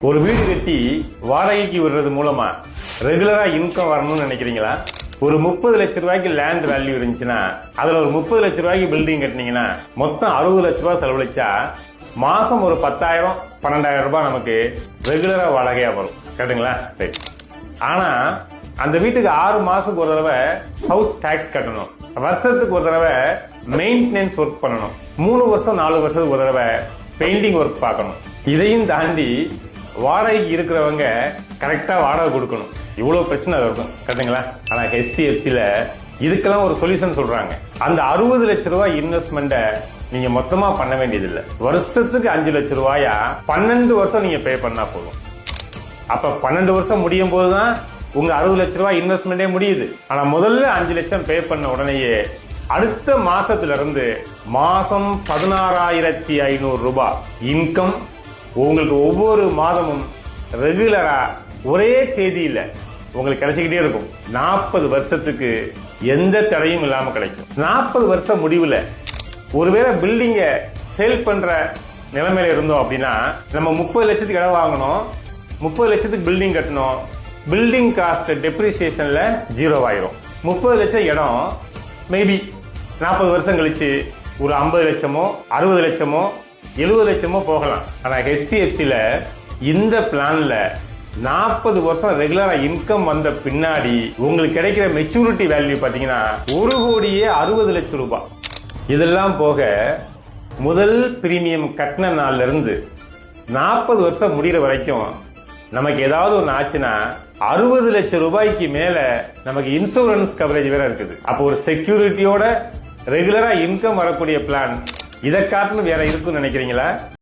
ஒரு வீடு கட்டி வாடகைக்கு விடுறது மூலமா ரெகுலரா இன்கம் வரணும்னு நினைக்கிறீங்களா? ஒரு 30 லட்சம் ரூபாய்க்கு லேண்ட் வேல்யூ இருந்துச்சுன்னா அதுல ஒரு 30 லட்சம் ரூபாய்க்கு பில்டிங் கட்டினீங்கன்னா மொத்தம் 60 லட்சம் ரூபாய் செலவழிச்சா மாசம் ஒரு 10,000 12,000 ரூபாய் நமக்கு ரெகுலரா வாடகையா வரும். கேட்டுங்களா? சரி. ஆனா அந்த வீட்டுக்கு 6 மாசத்துக்கு ஒரு தடவை ஹவுஸ் டாக்ஸ் கட்டணும், வருஷத்துக்கு ஒரு தடவை மெயின்டெனன்ஸ் ஒர்க் பண்ணணும், 3 வருஷம் 4 வருஷத்துக்கு ஒரு தடவை பெயிண்டிங் ஒர்க் பார்க்கணும். இதையும் தாண்டி வாடகைக்கு இருக்கிறவங்க கரெக்டா வாடகை கொடுக்கணும். இவ்வளவு பிரச்சனை இருக்கும். கேட்டுங்களா? ஆனா HDFCல இதுக்கெல்லாம் ஒரு சொல்யூஷன் சொல்றாங்க. அந்த 60 லட்சம் ரூபாய் இன்வெஸ்ட்மெண்ட நீங்க மொத்தமா பண்ண வேண்டியதில்லை. வருஷத்துக்கு 5 லட்சம் ரூபாயா 12 வருஷம் நீங்க பே பண்ணா போதும். அப்ப 12 வருஷம் முடியும் போதுதான் உங்க 60 லட்சம் ரூபாய் இன்வெஸ்ட்மெண்டே முடியுது. ஆனா முதல்ல 5 லட்சம் பே பண்ண உடனேயே அடுத்த மாசத்துல இருந்து மாசம் 16,500 ரூபாய் இன்கம் உங்களுக்கு ஒவ்வொரு மாதமும் ரெகுலரா ஒரே தேதியில உங்களுக்கு கிடைச்சிக்கிட்டே இருக்கும். 40 வருஷத்துக்கு எந்த தடையும் இல்லாம கிடைக்கும். 40 வருஷம் முடிவுல ஒருவேளை பில்டிங்க சேல் பண்ற நிலைமையில இருந்தோம் அப்படின்னா நம்ம 30 லட்சத்துக்கு இடம் வாங்கணும், 30 லட்சத்துக்கு பில்டிங் கட்டணும். பில்டிங் காஸ்ட் டெப்ரிசியேஷன்ல 0 ஆயிரும். 30 லட்சம் இடம் மேபி 40 வருஷம் கழிச்சு ஒரு 50 லட்சமோ 60 லட்சமோ 70 லட்சமோ போகலாம். ஆனா HDFCல இந்த பிளான்ல 40 வருஷம் ரெகுலரா இன்கம் வந்த பின்னாடி உங்களுக்கு கிடைக்கிற மெச்சூரிட்டி வேல்யூ பாத்தீங்கன்னா 1,60 லட்சம் ரூபாய். இதெல்லாம் போக முதல் பிரீமியம் கட்டின நாள்ல இருந்து 40 வருஷம் முடிகிற வரைக்கும் நமக்கு ஏதாவது ஒன்று ஆச்சுன்னா 60 லட்சம் ரூபாய்க்கு மேல நமக்கு இன்சூரன்ஸ் கவரேஜ் வேற இருக்குது. அப்போ ஒரு செக்யூரிட்டியோட ரெகுலரா இன்கம் வரக்கூடிய பிளான் இதை காட்டிலும் வேற இருக்குன்னு நினைக்கிறீங்களா?